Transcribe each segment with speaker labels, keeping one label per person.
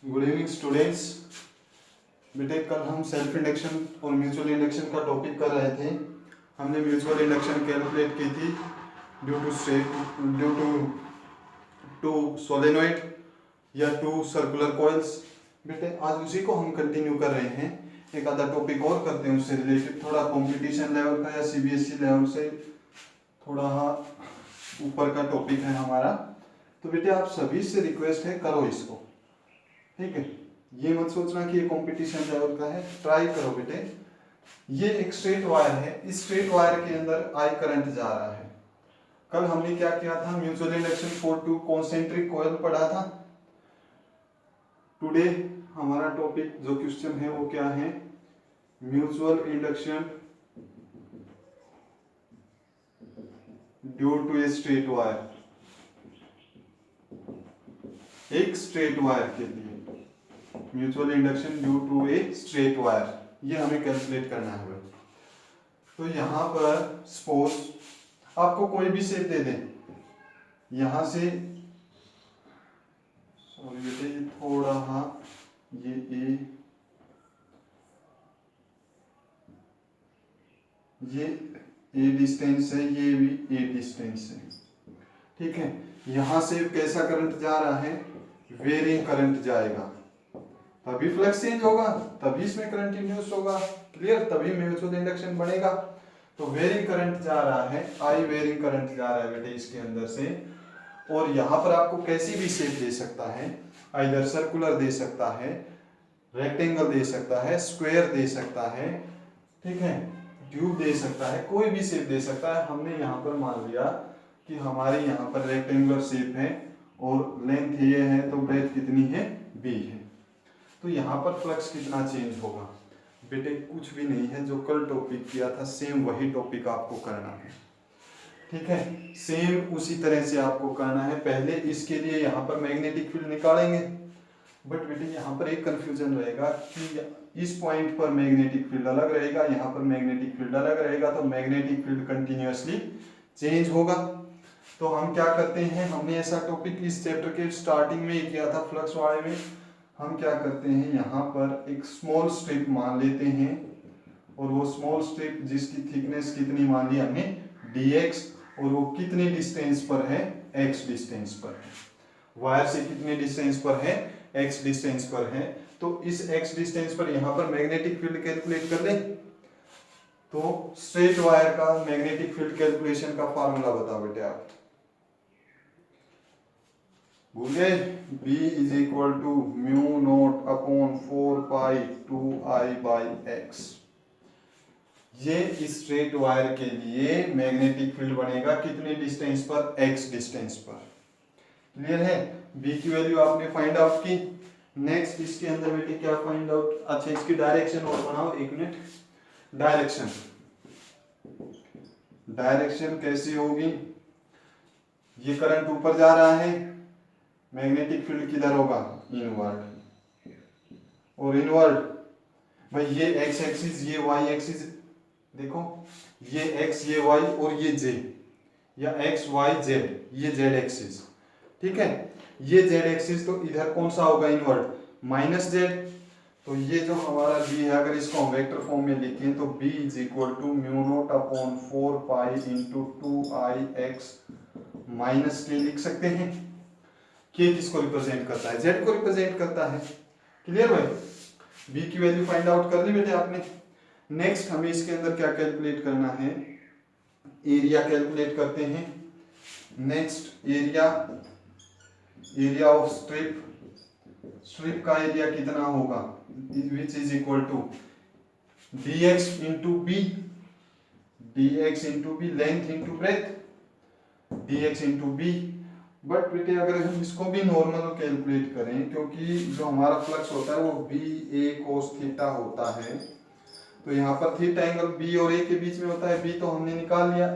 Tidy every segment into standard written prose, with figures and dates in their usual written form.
Speaker 1: Good evening students. बेटे कल हम सेल्फ इंडक्शन और म्यूचुअल इंडक्शन का टॉपिक कर रहे थे। हमने म्यूचुअल इंडक्शन कैलकुलेट की थी ड्यू टू सोलेनोइड या टू सर्कुलर कॉइल्स। बेटे आज उसी को हम कंटिन्यू कर रहे हैं। एक आधा टॉपिक और करते हैं उससे रिलेटेड, थोड़ा कंपटीशन लेवल का या सीबीएसई लेवल से थोड़ा ऊपर का टॉपिक है हमारा। तो बेटे आप सभी से रिक्वेस्ट है, करो इसको, ठीक है। ये मत सोचना कि ये कंपटीशन लेवल का है, ट्राई करो बेटे। ये एक स्ट्रेट वायर है, इस स्ट्रेट वायर के अंदर आई करंट जा रहा है। कल हमने क्या किया था, mutual induction for to concentric coil पढ़ा था। टुडे हमारा टॉपिक जो क्वेश्चन है वो क्या है, mutual induction due to a straight wire. एक स्ट्रेट वायर के लिए mutual induction due to a straight wire, ये हमें कैलकुलेट करना है। तो यहाँ पर सपोज आपको कोई भी शेप दे दें, यहाँ से सॉरी बेटे ये थोड़ा ये ए डिस्टेंस है, ये भी ए डिस्टेंस है, ठीक है। यहाँ से कैसा करंट जा रहा है, वेरिंग करंट जाएगा, तभी फ्लक्स चेंज होगा, तभी इसमें करंट इंड्यूस होगा, क्लियर, तभी म्यूचुअल इंडक्शन बनेगा। तो वेरिंग करंट जा रहा है, आई वेरिंग करंट जा रहा है बेटे इसके अंदर से। और यहाँ पर आपको कैसी भी शेप दे सकता है, आइदर सर्कुलर दे सकता है, रेक्टेंगल दे सकता है, स्क्वायर दे सकता है, ठीक है, ट्यूब दे सकता है, कोई भी शेप दे सकता है। हमने यहाँ पर मान लिया कि हमारे यहाँ पर रेक्टेंगुलर शेप है और लेंथ ये है, तो ब्रेथ कितनी है, बी है। तो यहाँ पर फ्लक्स कितना चेंज होगा बेटे, कुछ भी नहीं है, जो कल टॉपिक किया था सेम वही टॉपिक आपको करना है, ठीक है। सेम उसी तरह से आपको करना है। पहले इसके लिए यहाँ पर मैग्नेटिक फील्ड निकालेंगे, बट बेटे यहाँ पर एक कंफ्यूजन रहेगा कि इस पॉइंट पर मैग्नेटिक फील्ड अलग रहेगा, यहाँ पर मैग्नेटिक फील्ड अलग रहेगा, तो मैग्नेटिक फील्ड कंटिन्यूअसली चेंज होगा। तो हम क्या करते हैं, हमने ऐसा टॉपिक इस चैप्टर के स्टार्टिंग में ही किया था फ्लक्स वाले में। हम क्या करते हैं, यहाँ पर एक स्मॉल स्ट्रिप मान लेते हैं, और वो स्मॉल स्ट्रिप जिसकी थिकनेस कितनी मान ली हमने, dx, और वो कितने डिस्टेंस पर है, x डिस्टेंस पर है। वायर से कितने डिस्टेंस पर है, x डिस्टेंस पर है। तो इस x डिस्टेंस पर यहाँ पर मैग्नेटिक फील्ड कैलकुलेट कर ले। तो स्ट्रेट वायर का मैग्नेटिक फील्ड कैलकुलेशन का फार्मूला बताओ बेटे आप, भूल गए? B is equal to mu naught upon 4 pi 2I by x। ये इस स्ट्रेट वायर के लिए मैग्नेटिक फील्ड बनेगा कितने डिस्टेंस पर, x डिस्टेंस पर, क्लियर है। B की वैल्यू आपने फाइंड आउट की। नेक्स्ट इसके अंदर बेटे क्या फाइंड आउट, अच्छा इसकी डायरेक्शन और बनाओ, एक मिनट। डायरेक्शन कैसी होगी, ये करंट ऊपर जा रहा है, मैग्नेटिक फील्ड किधर होगा, इनवर्ड। और इनवर्ड भाई ये x एक्सिस, ये y एक्सिस, देखो ये x, ये y और ये z, या x y z, ये z एक्सिस, ठीक है। ये z एक्सिस तो इधर कौन सा होगा, इनवर्ड, माइनस z। तो ये जो हमारा b है, अगर इसको हम वेक्टर फॉर्म में लिखें तो b is equal to mu naught upon 4 pi into 2ix minus के लिख सकते हैं। के किसको रिप्रेजेंट करता है, z को रिप्रेजेंट करता है, क्लियर भाई। b की वैल्यू फाइंड आउट कर ली बेटे आपने। नेक्स्ट हमें इसके अंदर क्या कैलकुलेट करना है, एरिया कैलकुलेट करते हैं। नेक्स्ट एरिया ऑफ स्ट्रिप का एरिया कितना होगा, which is equal to dx into B, length into breadth, dx into B. But बेटे अगर हम इसको भी नॉर्मल कैलकुलेट करें, क्योंकि जो हमारा फ्लक्स होता है वो बी ए कोस थीटा होता है, तो यहाँ पर थीटा एंगल बी और ए के बीच में होता है। बी तो हमने निकाल लिया,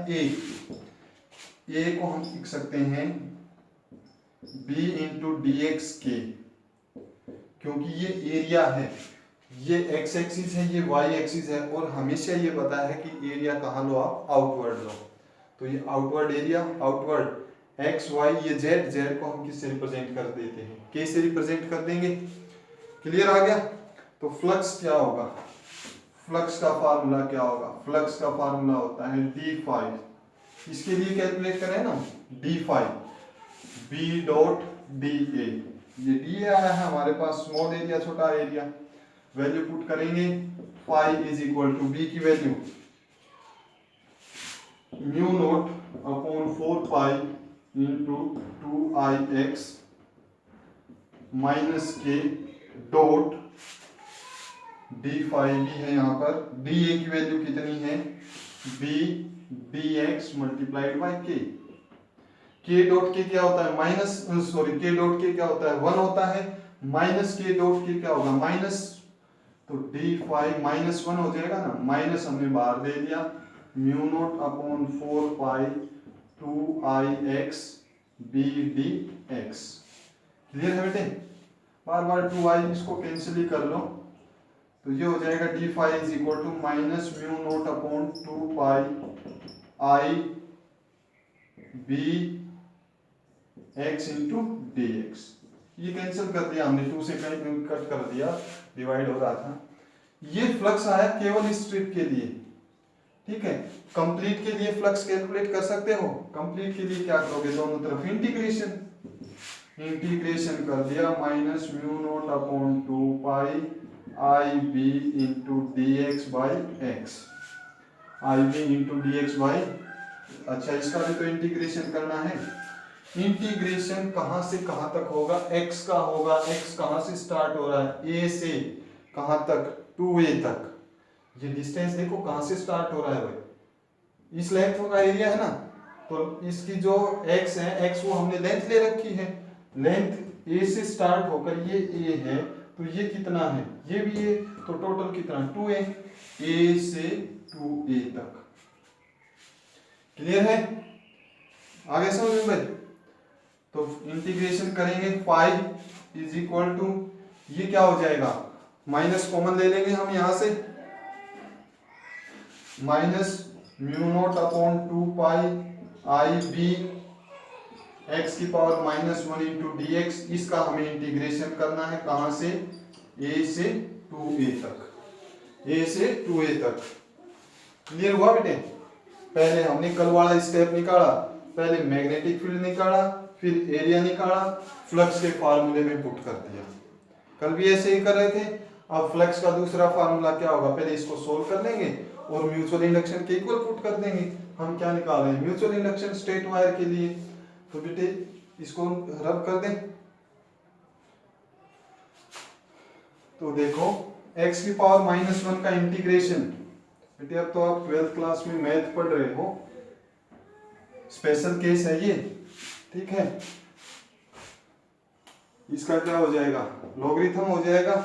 Speaker 1: ए को हम लिख सकते हैं बी इंटू डी एक्स के, क्योंकि ये एरिया है, ये एक्स एक्सिस है, ये वाई एक्सिस है, और हमेशा ये पता है कि एरिया कहाँ लो आप, आउटवर्ड लो। तो ये outward area, outward X Y, ये जेड, जेड को हम किससे रिप्रेजेंट कर देते हैं, के से रिप्रेजेंट कर देंगे। क्लियर आ गया? तो फ्लक्स क्या होगा, फ्लक्स का फार्मूला क्या होगा? फ्लक्स का फार्मूला होता है d5, इसके लिए कैलकुलेट करें ना, d5 b डॉट da, ये d आया है हमारे पास, स्मॉल एरिया छोटा एरिया, वैल्यू पुट करेंगे, phi is equal to b की value mu naught upon 4 pi into 2ix minus के डॉट d5 भी है यहाँ पर, da की वैल्यू कितनी है, b dx multiplied by k dot के क्या होता है माइनस, सॉरी k डॉट के क्या होता है 1 होता है, माइनस k डॉट के क्या होगा माइनस, तो d5 माइनस 1 हो जाएगा ना, माइनस हमने बाहर दे दिया, म्यू नोट अपॉन 4 पाई 2ix b dx। क्लियर है बेटे? बार बार 2i इसको कैंसिल ही कर लो, तो ये हो जाएगा d5 is equal to minus mu naught upon 2 pi i b x into dx। ये कैंसिल कर दिया हमने, 2 से कट कर दिया, डिवाइड हो रहा था। ये फ्लक्स आया केवल स्ट्रिप के लिए, ठीक है। कंप्लीट के लिए फ्लक्स कैलकुलेट कर सकते हो, कंप्लीट के लिए क्या करोगे, दोनों तरफ इंटीग्रेशन, इंटीग्रेशन कर दिया, minus mu naught upon 2 pi I B into D X by X, I B into D X by, अच्छा इसका भी तो इंटीग्रेशन करना है। इंटीग्रेशन कहां से कहां तक होगा, x का होगा, x कहां से स्टार्ट हो रहा है, a से कहां तक, 2a तक। ये डिस्टेंस देखो कहां से स्टार्ट हो रहा है भाई, इस लेंथ का एरिया है ना, तो इसकी जो x है, x वो हमने लेंथ ले रखी है, लेंथ a से स्टार्ट होकर ये a है, तो ये कितना है, ये भी a, तो टोटल कितना 2a, a से 2a तक। क्लियर है? आगे समझ में भाई? तो इंटीग्रेशन करेंगे, 5 इज इक्वल टू, ये क्या हो जाएगा, माइनस कॉमन ले लेंगे हम यहां से, minus mu naught upon 2 pi I B x की power minus 1 into D x, इसका हमें इंटीग्रेशन करना है कहां से, a से 2a तक, a से 2a तक। क्लियर हुआ बेटे? पहले हमने कल वाला स्टेप निकाला, पहले मैग्नेटिक फील्ड निकाला, फिर एरिया निकाला, फ्लक्स के फार्मूले में पुट कर दिया। कल भी ऐसे ही कर रहे थे। अब फ्लक्स का दूसरा फार्मूला क्या होगा, पहले इसको सोल्व कर लेंगे और म्यूचुअल इंडक्शन के इक्वल पुट कर देंगे। हम क्या निकाल रहे हैं, म्यूचुअल इंडक्शन स्ट्रेट वायर के लिए, तो बेटे इसको रब कर दें, तो देखो x की पावर माइनस 1 का इंटीग्रेशन, बेटे अब तो आप 12th क्लास में मैथ पढ़ रहे हो, स्पेशल केस है ये, ठीक है। इसका क्या हो जाएगा, लॉगरिथम हो जाएगा,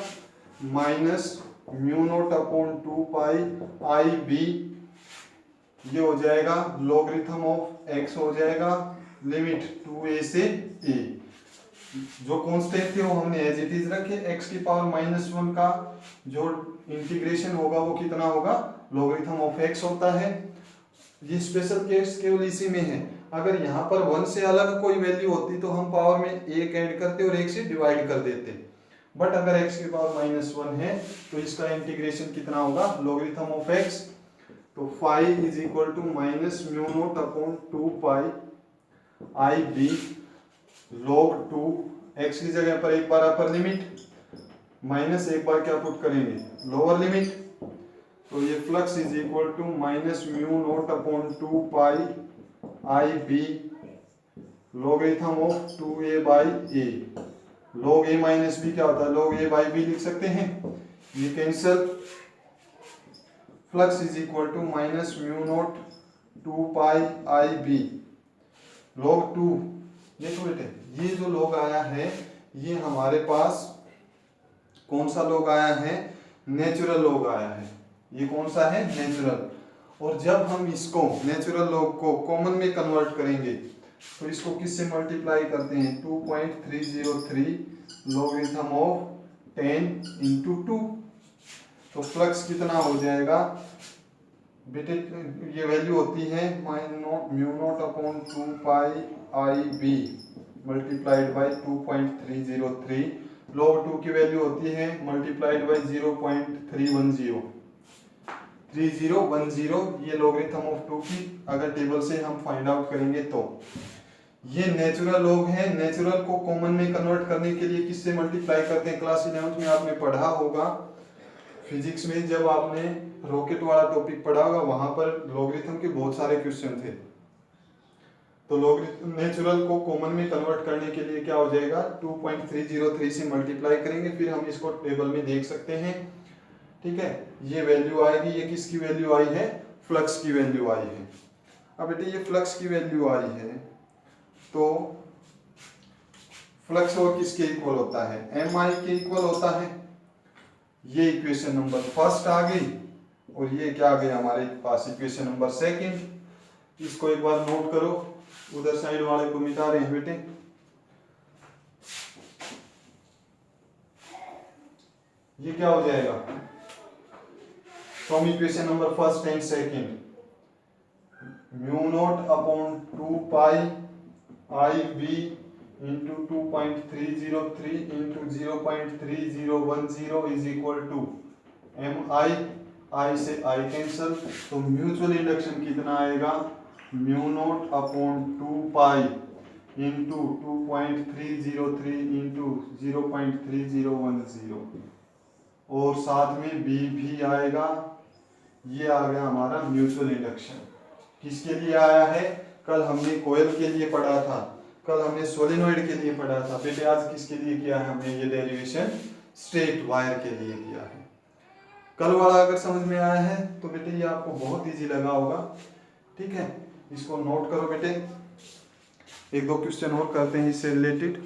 Speaker 1: minus mu naught upon 2 pi I B, ये हो जाएगा लॉगरिथम ऑफ x हो जाएगा, लिमिट 2a से a, जो कांस्टेंट थे वो हमने एज इट इज रखे, x की पावर माइनस 1 का जो इंटीग्रेशन होगा वो कितना होगा, लॉगरिथम ऑफ x होता है। ये स्पेशल केस केवल इसी में है, अगर यहाँ पर 1 से अलग कोई वैल्यू होती तो हम पावर में 1 ऐड करते और 1 से डिवाइड कर देते, बट अगर x की पावर माइनस 1 है तो इसका इंटीग्रेशन कितना होगा, लॉगरिथम ऑफ x, तो 5 is equal to minus mu naught upon 2 pi I B log 2, x की जगह पर एक बार अपर लिमिट माइनस एक बार क्या पुट करेंगे, लोअर लिमिट, तो ये flux is equal to minus mu naught upon 2 pi I B logarithm of 2a by a, log a minus b क्या होता है, log a बाई b लिख सकते हैं, ये cancel, flux is equal to minus mu naught 2 pi I B log 2, देखो बेटे ये जो log आया है ये हमारे पास कौन सा log आया है, नेचुरल log आया है, ये कौन सा है, नेचुरल। और जब हम इसको नेचुरल log को कॉमन में कन्वर्ट करेंगे तो इसको किससे मल्टीप्लाई करते हैं, 2.303 लॉगरिथम ऑफ 10 इंटू 2, तो फ्लक्स कितना हो जाएगा बेटे, ये वैल्यू होती है mu naught upon 2 pi I B multiplied by 2.303 log 2 की वैल्यू होती है मल्टीप्लाइड बाई 0.310 ये लॉगरिथम ऑफ 2 की अगर टेबल से हम फाइंड आउट करेंगे तो ये नेचुरल लॉग है। नेचुरल को कॉमन में कन्वर्ट करने के लिए किससे मल्टीप्लाई करते हैं? क्लास 11th में आपने पढ़ा होगा फिजिक्स में, जब आपने रॉकेट वाला टॉपिक पढ़ा होगा वहां पर लॉगरिथम के बहुत सारे क्वेश्चन थे। तो लॉगरिथम नेचुरल को कॉमन में कन्वर्ट करने के लिए क्या हो जाएगा, 2.303 से मल्टीप्लाई करेंगे, फिर हम इसको टेबल में देख सकते हैं। ठीक है, ये वैल्यू आएगी। ये किसकी वैल्यू आई है? फ्लक्स की वैल्यू आई है। अब बेटे ये फ्लक्स की वैल्यू आई है तो फ्लक्स और किसके इक्वल होता है? एम आई के इक्वल होता है। ये इक्वेशन नंबर फर्स्ट आ गई और ये क्या आ गया हमारे पास? Equation number second. इसको एक बार नोट करो, उधर साइड वाले को मिटा रहे हैं बेटे। ये क्या हो जाएगा? From equation number first and second, mu not upon 2 pi I B into 2.303 into 0.3010 is equal to M I से आई कैंसल, तो म्यूचुअल इंडक्शन कितना आएगा? Mu not upon 2 pi into 2.303 into 0.3010 और साथ में बी भी आएगा। ये आ गया हमारा म्यूचुअल इंडक्शन। किसके लिए आया है? कल हमने कोयल के लिए पढ़ा था, कल हमने सोलेनोइड के लिए पढ़ा था। बेटे आज किसके लिए किया है हमने ये डेरिवेशन? स्ट्रेट वायर के लिए किया है। कल वाला अगर समझ में आया है तो बेटे ये आपको बहुत इजी लगा होगा। ठीक है, इसको नोट करो बेटे। एक दो क्वेश्चन और करते हैं इससे रिलेटेड।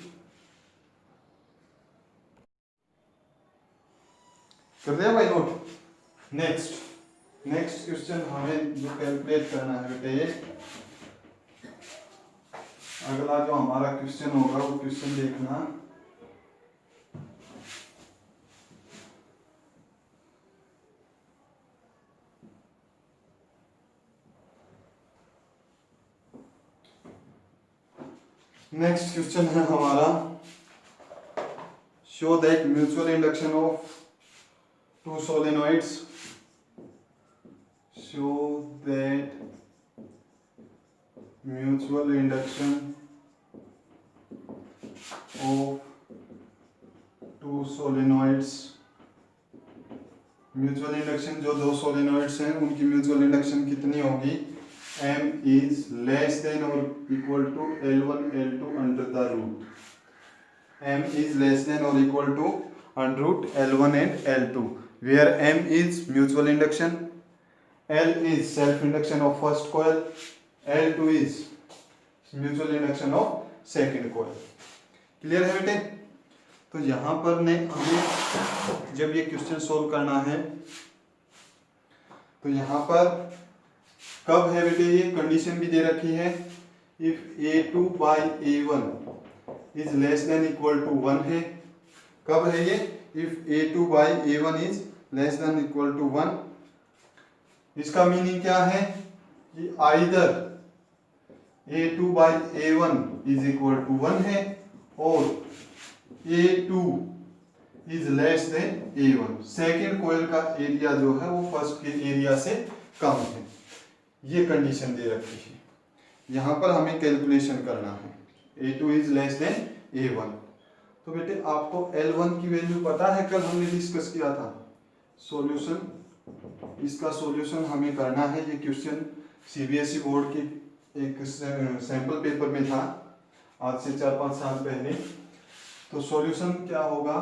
Speaker 1: कर दिया भाई नोट? नेक्स्ट क्वेश्चन हमें जो कैलकुलेट करना है बेटे, अगला जो हमारा क्वेश्चन होगा वो क्वेश्चन देखना। नेक्स्ट क्वेश्चन है हमारा, show that mutual induction of two solenoids, show that mutual induction of two solenoids, mutual induction जो दो सोलेनोइड्स हैं उनकी म्यूचुअल इंडक्शन कितनी होगी? M is less than or equal to L1 L2 under the root. M is less than or equal to under root L1 and L2, where M is mutual induction, L is self induction of first coil, L2 is mutual induction of second coil. Clear है बेटे? तो यहाँ पर ने हमें जब ये question solve करना है तो यहाँ पर कब है बेटे? ये कंडीशन भी दे रखी है, if A2 by A1 is less than equal to 1 है। कब है ये? If A2 by A1 is less than equal to 1। इसका मीनिंग क्या है कि either A2 by A1 is equal to 1 है और A2 is less than A1। Second coil का एरिया जो है वो फर्स्ट के एरिया से कम है। ये कंडीशन दे रखी है। यहाँ पर हमें कैलकुलेशन करना है, A2 is less than A1। तो बेटे आपको L1 की वैल्यू पता है, कल हमने डिस्कस किया था। सॉल्यूशन, इसका सॉल्यूशन हमें करना है। ये क्वेश्चन CBSE बोर्ड के एक सैंपल पेपर में था आज से 4-5 साल पहले। तो सॉल्यूशन क्या होगा?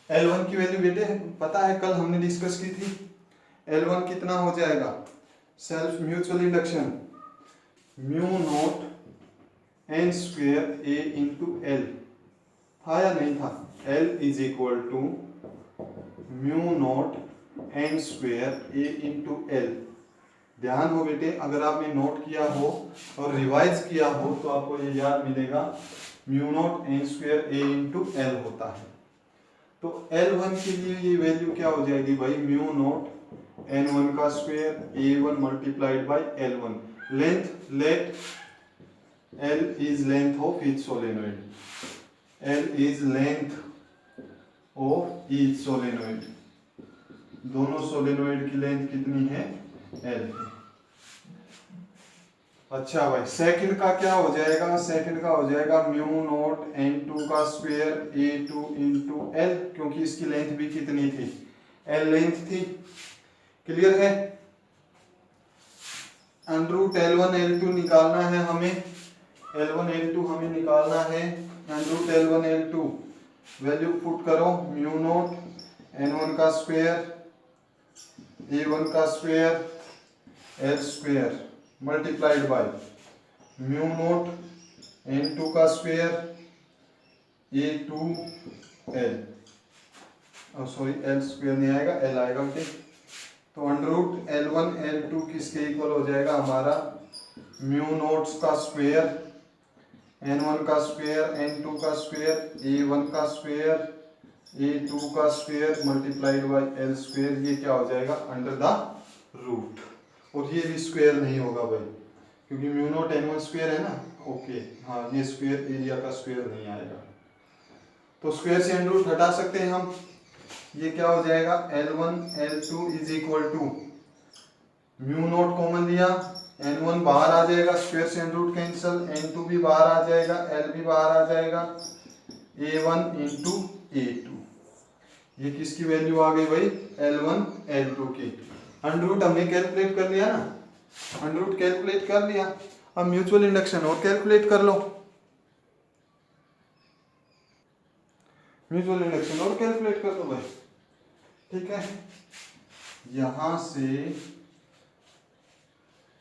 Speaker 1: L1 की वैल्यू बेटे पता है, कल हमने डिस्कस की थी। L1 कितना हो जाएगा? Self mutual induction mu not n square A into L था या नहीं था? L is equal to mu not n square A into L। ध्यान हो बेटे, अगर आपने नोट किया हो और रिवाइज किया हो तो आपको ये याद मिलेगा, mu not n square A into L होता है। तो L1 के लिए ये वैल्यू क्या हो जाएगी भाई? म्यू नॉट n1 का square A1 multiplied by L1। Length, let L is length of each solenoid, L is length of each solenoid, दोनों सोलेनोइड की लेंथ कितनी है, L है। अच्छा भाई सेकंड का क्या हो जाएगा, सेकंड का हो जाएगा म्यू नॉट N2 का स्क्वायर A2 इंटू L, क्योंकि इसकी लेंथ भी कितनी थी, L लेंथ थी। क्लियर है। अंडर रूट L1 L2 निकालना है हमें, L1 L2 हमें निकालना है। Under root L1 L2 value put करो, म्यू नॉट N1 का स्क्वायर A1 का square L square multiplied by mu not N2 का square A2 L, sorry L square नहीं आएगा, L आएगा। ओके, तो अंडर रूट L1 L2 किसके equal हो जाएगा हमारा, म्यू नॉट का स्क्वायर N1 का स्क्वायर N2 का स्क्वायर A1 का स्क्वायर A2 का square multiplied bye L square. ये क्या हो जाएगा, अंडर द रूट, और ये भी स्क्वायर नहीं होगा भाई, क्योंकि म्यू नॉट N1 स्क्वायर है ना। ओके हाँ, ये स्क्वायर एरिया का स्क्वायर नहीं आएगा, तो स्क्वायर से अंडर रूट हटा सकते हैं हम। ये क्या हो जाएगा, L1 L2 is equal to mu not common लिया, N1 बाहर आ जाएगा, स्क्वायर से अंडर रूट कैंसिल, N2 भी बाहर आ जाएगा, L भी बाहर आ जाएगा, A1 इंटू A2। ये किसकी वैल्यू आ गई भाई, L1 L2 की। अंडर रूट हमने कैलकुलेट कर लिया ना, अंडर रूट कैलकुलेट कर लिया, अब म्यूचुअल इंडक्शन और कैलकुलेट कर लो, म्यूचुअल इंडक्शन और कैलकुलेट कर लो भाई। ठीक है, यहां से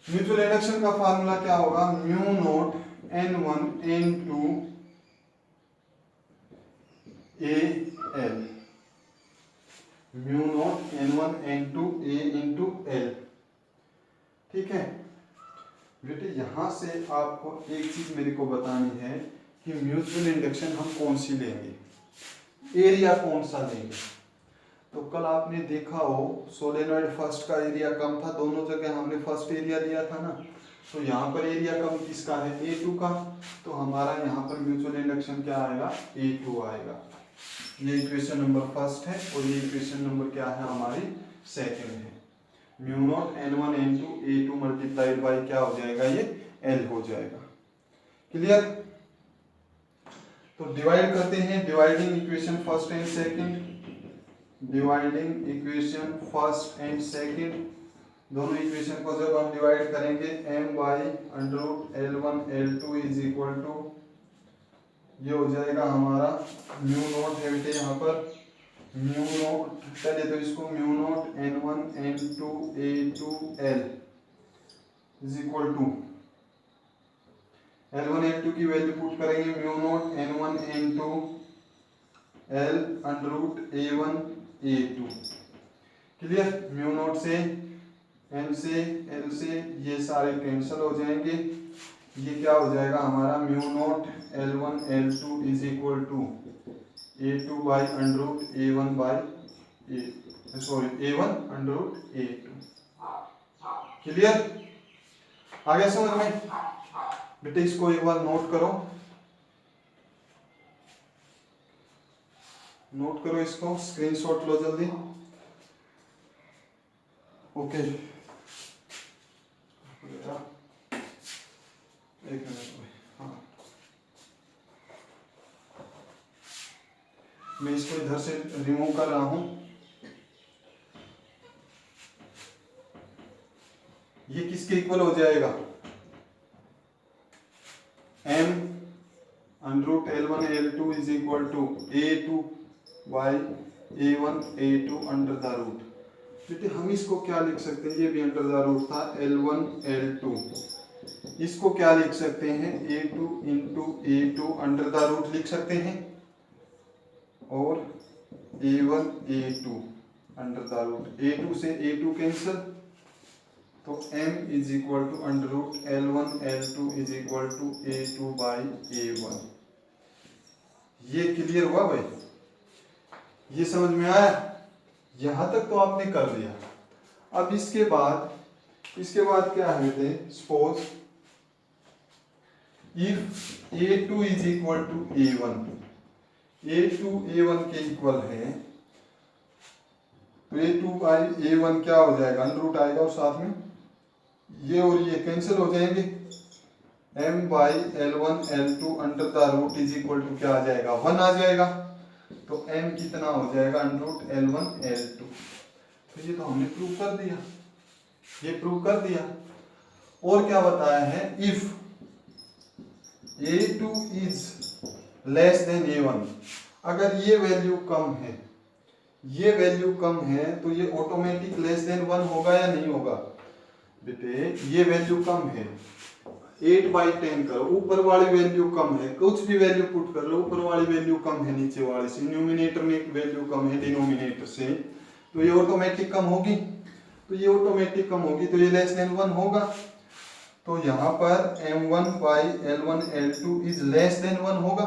Speaker 1: म्यूचुअल इंडक्शन का फार्मूला क्या होगा, mu not N1 N2 AL, mu not N1 N2 A into L। ठीक है बेटे, यहां से आपको एक चीज मेरे को बतानी है कि म्यूचुअल इंडक्शन हम कौन सी लेंगे, एरिया कौन सा लेंगे। तो कल आपने देखा हो सोलेनॉइड फर्स्ट का एरिया कम था, दोनों जगह हमने फर्स्ट एरिया लिया था ना, तो यहाँ पर एरिया कम किसका है, A2 का, तो हमारा यहाँ पर म्यूचुअल इंडक्शन क्या आएगा, A2 आएगा। ये इक्वेशन नंबर फर्स्ट है, और ये इक्वेशन नंबर क्या है हमारी, सेकंड है। Mu not N1 N2 A2 multiplied by क्या हो जाएगा, ये L हो जाएगा। क्लियर। तो डिवाइड करते हैं, dividing equation first and second, dividing equation first and second, दोनों इक्वेशन को जब हम डिवाइड करेंगे m by under root L1 L2 is equal to, ये हो जाएगा हमारा म्यू नॉट है बेटे, यहाँ पर म्यू नॉट, पहले तो इसको mu not N1 N2 A2 L is equal to L1 L2 की वैल्यू पुट करेंगे, mu not N1 N2 L under root A1 A2। Clear, mu not से M से L से ये सारे कैंसिल हो जाएंगे, ये क्या हो जाएगा हमारा mu not L1 L2 is equal to A2 by under root A1 by A1 under root A2। Clear, आ गया समझ में बेटे। इसको एक बार नोट करो, नोट करो इसको, स्क्रीनशॉट लो जल्दी। ओके, एक मिनट, हाँ मैं इसको इधर से रिमूव कर रहा हूं। ये किसके इक्वल हो जाएगा, m under root L1 L2 is equal to A2 by A1 A2 under the root. बेटे हम इसको क्या लिख सकते हैं, ये भी अंडर द रूट था L1 L2, इसको क्या लिख सकते हैं, A2 into A2 under the root लिख सकते हैं, और A1 A2 under the root, A2 से A2 कैंसिल, तो m is equal to under root L1 L2 is equal to A2 by A1। ये क्लियर हुआ भाई, ये समझ में आया, यहां तक तो आपने कर दिया। अब इसके बाद क्या है बेटे, suppose if A2 is equal to A1, A2 A1 के इक्वल है, तो A2/A1 क्या हो जाएगा, अंडर रूट आएगा और साथ में ये और ये कैंसिल हो जाएंगे, M/L1 L2 under the root is equal to क्या आ जाएगा, 1 आ जाएगा। तो M कितना हो जाएगा, अंडर रूट L1 L2। तो ये तो हमने प्रूव कर दिया, ये प्रूव कर दिया। और क्या बताया है, if A2 is less than A1, अगर ये वैल्यू कम है, ये वैल्यू कम है, तो ये ऑटोमेटिक लेस देन 1 होगा या नहीं होगा बेटे, ये वैल्यू कम है, 8/10 करो, ऊपर वाली वैल्यू कम है, कुछ भी वैल्यू पुट कर लो, ऊपर वाली वैल्यू कम है नीचे वाले से, न्यूमिनेटर में वैल्यू कम है डिनोमिनेटर से, तो ये ऑटोमेटिक कम होगी, तो ये ऑटोमेटिक कम होगी, तो ये लेस देन 1 होगा। तो यहाँ पर M1/L1 L2 is less then 1 होगा,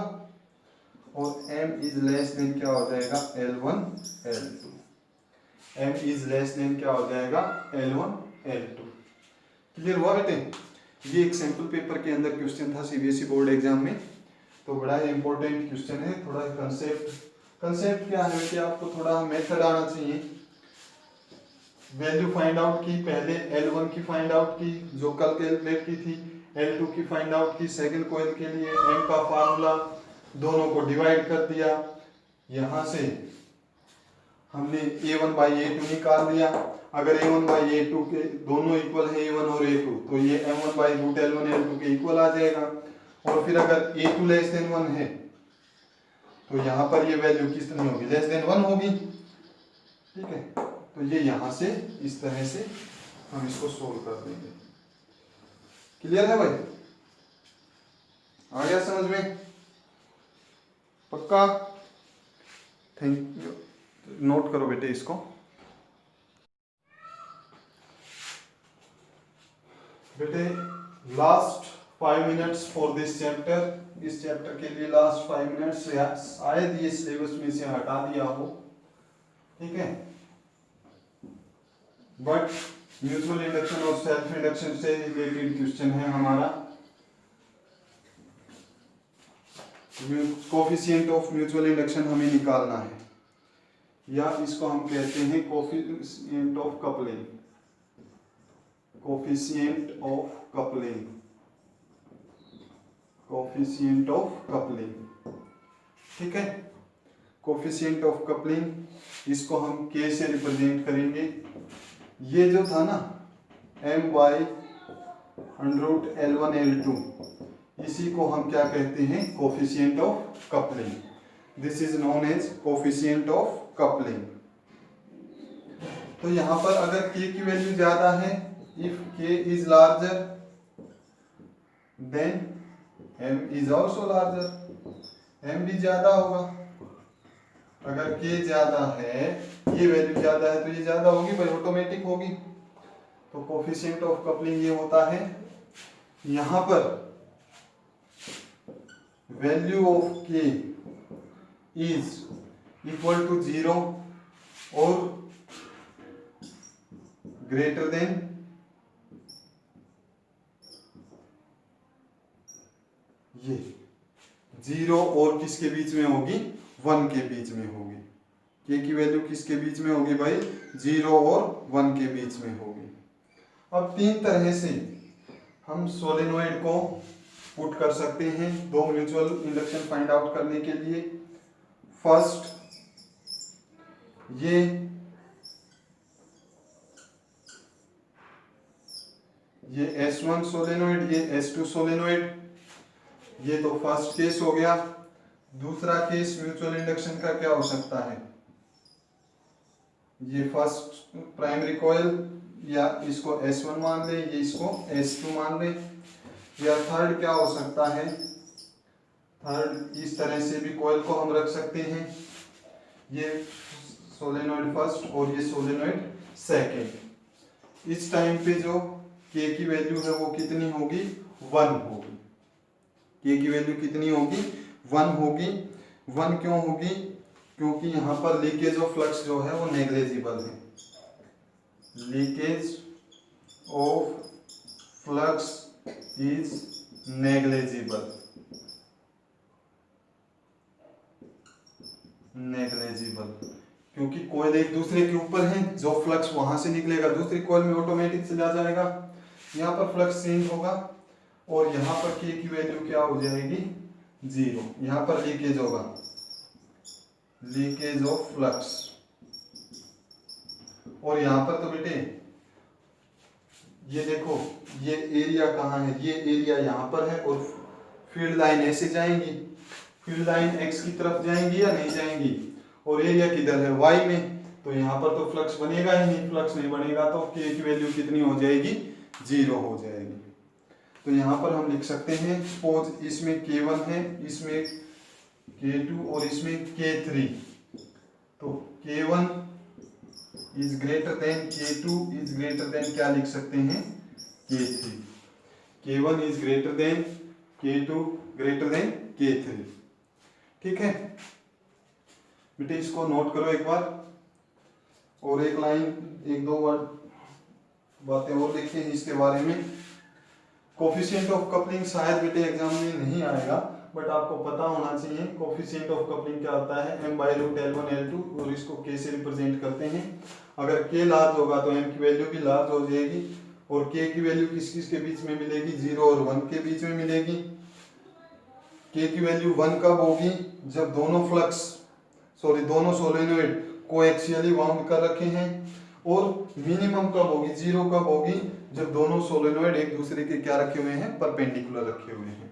Speaker 1: और M इज लेस देन क्या हो जाएगा, L1 L2। M is less then क्या हो जाएगा, L1 L2। क्लियर हुआ बेटे? ये एक सैंपल पेपर के अंदर क्वेश्चन था सीबीएसई बोर्ड एग्जाम में, तो बड़ा इंपॉर्टेंट क्वेश्चन है। थोड़ा कंसेप्ट क्या है कि आपको थोड़ा मेथड आना चाहिए। वैल्यू फाइंड आउट की, पहले L1 की फाइंड आउट की जो कल कैलकुलेट की थी, L2 की फाइंड आउट की सेकंड कॉइल के लिए, M का फार्मूला, दोनों को डिवाइड कर दिया, यहां से हमने A1/A2 निकाल दिया। अगर A1/A2 के दोनों इक्वल है, A1 और A2, तो ये M1/√L1 L2 के इक्वल आ जाएगा। और फिर अगर A2 लेस देन 1 है, तो यहाँ पर ये वैल्यू कितनी होगी, लेस देन 1 होगी। ठीक है, तो ये यहाँ से इस तरह से हम इसको सोल्व कर देंगे। क्लियर है भाई? आ गया समझ में? पक्का? Thank you. नोट करो बेटे इसको। बेटे last 5 minutes for this chapter, इस चैप्टर के लिए लास्ट 5 मिनट्स, शायद ये सिलेबस में से हटा दिया हो, ठीक है, बट म्यूचुअल इंडक्शन और सेल्फ इंडक्शन से रिलेटेड क्वेश्चन है हमारा। कोफिशिएंट ऑफ म्यूचुअल इंडक्शन हमें निकालना है, या इसको हम कहते हैं coefficient of coupling, coefficient of coupling, coefficient of coupling. ठीक है, कोफिशिएंट ऑफ कपलिंग, इसको हम K से रिप्रेजेंट करेंगे। ये जो था ना M/√L1 L2, इसी को हम क्या कहते हैं, coefficient of coupling. This is known as coefficient of coupling. तो यहां पर अगर K की वैल्यू ज्यादा है, if K is larger than M is also larger, M भी ज्यादा होगा। अगर K ज्यादा है, ये वैल्यू ज्यादा है, तो ये ज्यादा होगी भाई, ऑटोमेटिक होगी। तो कोफिशिएंट ऑफ कपलिंग ये होता है, यहां पर value of K is equal to 0 और ग्रेटर देन ये 0 और किसके बीच में होगी, 1 के बीच में होगी। K की वैल्यू किसके बीच में होगी भाई, 0 और 1 के बीच में होगी। अब 3 तरह से हम सोलेनोइड को पुट कर सकते हैं दो म्यूचुअल इंडक्शन फाइंड आउट करने के लिए। फर्स्ट, ये S1 सोलेनोइड, ये S2 सोलेनोइड, ये तो फर्स्ट केस हो गया। दूसरा केस म्यूचुअल इंडक्शन का क्या हो सकता है, ये फर्स्ट प्राइमरी कॉइल, या इसको S1 मान ले, ये इसको S2 मान ले। या थर्ड क्या हो सकता है, थर्ड इस तरह से भी कॉइल को हम रख सकते हैं, ये सोलेनोइड फर्स्ट और ये सोलेनोइड सेकेंड। इस टाइम पे जो K की वैल्यू है वो कितनी होगी, 1 होगी। K की वैल्यू कितनी होगी, 1 होगी। 1 क्यों होगी, क्योंकि यहाँ पर लीकेज ऑफ फ्लक्स जो है वो नेग्लिजिबल है। Leakage of flux is negligible. Negligible, क्योंकि कॉइल एक दूसरे के ऊपर है, जो फ्लक्स वहां से निकलेगा दूसरी कॉइल में ऑटोमेटिक चला जाएगा, यहाँ पर फ्लक्स चेंज होगा और यहाँ पर के की वैल्यू क्या हो जाएगी 0, यहाँ पर लीकेज होगा, लीकेज ऑफ फ्लक्स। और यहाँ पर तो बेटे ये देखो ये एरिया कहाँ है, ये एरिया यहाँ पर है और फील्ड लाइन ऐसे जाएंगी, फील्ड लाइन एक्स की तरफ जाएंगी या नहीं जाएंगी, और एरिया किधर है वाई में, तो यहाँ पर तो फ्लक्स बनेगा ही नहीं, फ्लक्स नहीं बनेगा तो के की वैल्यू कितनी हो जाएगी 0 हो जाएगी। तो यहाँ पर हम लिख सकते हैं सपोज इसमें K1 है, इसमें K2 और इसमें K3, तो K1 is greater than K2 is greater than क्या लिख सकते हैं K3, K1 is greater than K2 greater than K3। ठीक है बेटे, इसको नोट करो एक बार, और एक लाइन एक दो वर्ड बातें और लिखते हैं इसके बारे में। कोफिशिएंट ऑफ कपलिंग शायद बेटे एग्जाम में नहीं आएगा, बट आपको पता होना चाहिए कोफिशिएंट ऑफ कपलिंग क्या होता है, m/√L1 L2, और इसको K से रिप्रेजेंट करते हैं। अगर K लार्ज होगा तो m की वैल्यू भी लार्ज हो जाएगी, और K की वैल्यू किस किस के बीच में मिलेगी 0 और 1 के बीच में मिलेगी। K की वैल्यू 1 कब होगी, जब दोनों सोलेनोइड कोएक्सियली वाउंड कर रखे हैं, और मिनिमम कब होगी 0 कब होगी, जब दोनों सोलेनोइड एक दूसरे के क्या रखे हुए हैं परपेंडिकुलर रखे हुए हैं।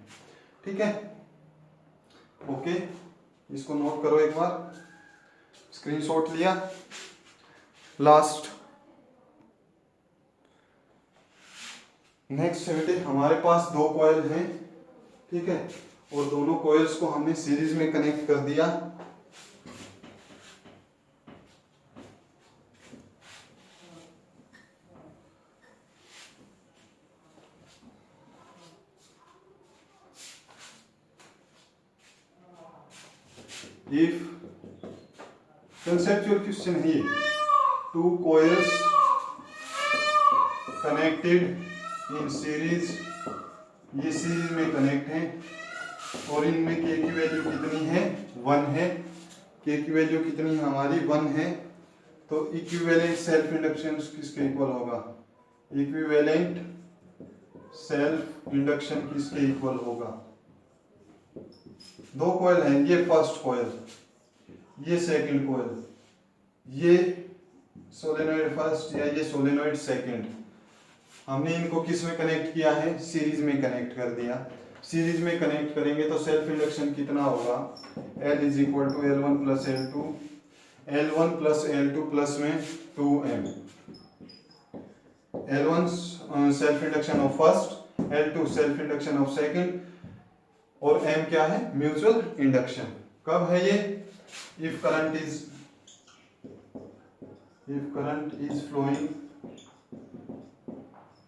Speaker 1: ठीक है ओके, इसको नोट करो एक बार, स्क्रीनशॉट लिया। लास्ट नेक्स्ट है बेटे, हमारे पास दो कॉइल हैं, ठीक है, और दोनों कॉइल्स को हमने सीरीज में कनेक्ट कर दिया। If conceptual question है, two coils connected in series, ये सीरीज में कनेक्ट हैं और इनमें K की वैल्यू कितनी है 1 है, K की वैल्यू कितनी है हमारी 1 है, तो इक्विवेलेंट सेल्फ इंडक्शन किसके इक्वल होगा, इक्विवेलेंट सेल्फ इंडक्शन किसके इक्वल होगा। दो कॉइल हैं, ये फर्स्ट कॉइल, ये सेकंड कॉइल, ये सोलेनोइड फर्स्ट या ये सोलेनोइड सेकंड, हमने इनको किस में कनेक्ट किया है, सीरीज में कनेक्ट कर दिया। सीरीज में कनेक्ट करेंगे तो सेल्फ इंडक्शन कितना होगा, L is equal to L1 plus L2, L1 plus L2 plus में 2M, L1 self induction of first, L2 self induction of second, और M क्या है म्यूचुअल इंडक्शन। कब है ये, if current is flowing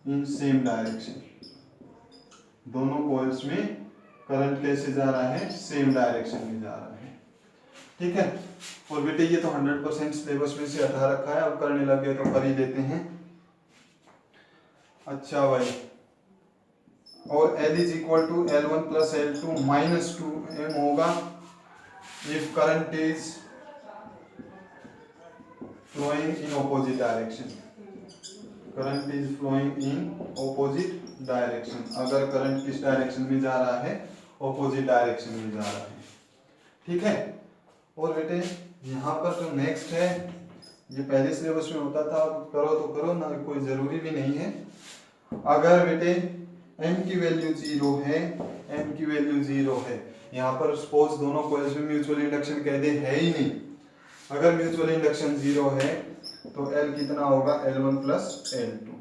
Speaker 1: in same direction, दोनों coils में current कैसे जा रहा है, सेम डायरेक्शन में जा रहा है। ठीक है, और बेटे ये तो 100% सिलेबस में से हटा रखा है, अब करने लगे तो कर ही देते हैं। अच्छा भाई, और L is equal to L1 plus L2 minus 2M होगा if current is flowing in opposite direction, current is flowing in opposite direction, अगर करंट किस डायरेक्शन में जा रहा है, ऑपोजिट डायरेक्शन में जा रहा है। ठीक है, और बेटे यहाँ पर जो नेक्स्ट है, ये पहले सिलेबस में होता था, करो तो करो ना, कोई जरूरी भी नहीं है। अगर बेटे M की वैल्यू 0 है, M की वैल्यू 0 है, यहाँ पर सपोज दोनों कॉइल्स में म्यूचुअल इंडक्शन कह दे है ही नहीं, अगर म्यूचुअल इंडक्शन 0 है तो L कितना होगा L1 plus L2,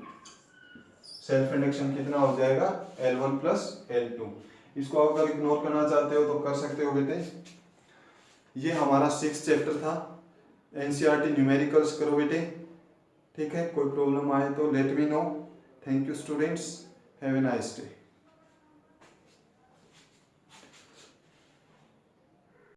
Speaker 1: self induction कितना हो जाएगा L1 प्लस L2। इसको अगर इग्नोर करना चाहते हो तो कर सकते हो बेटे। ये हमारा 6th चैप्टर था, NCERT न्यूमेरिकल्स करो बेटे। ठीक है, कोई प्रॉब्लम आए तो let me know. Thank you students, have a nice day.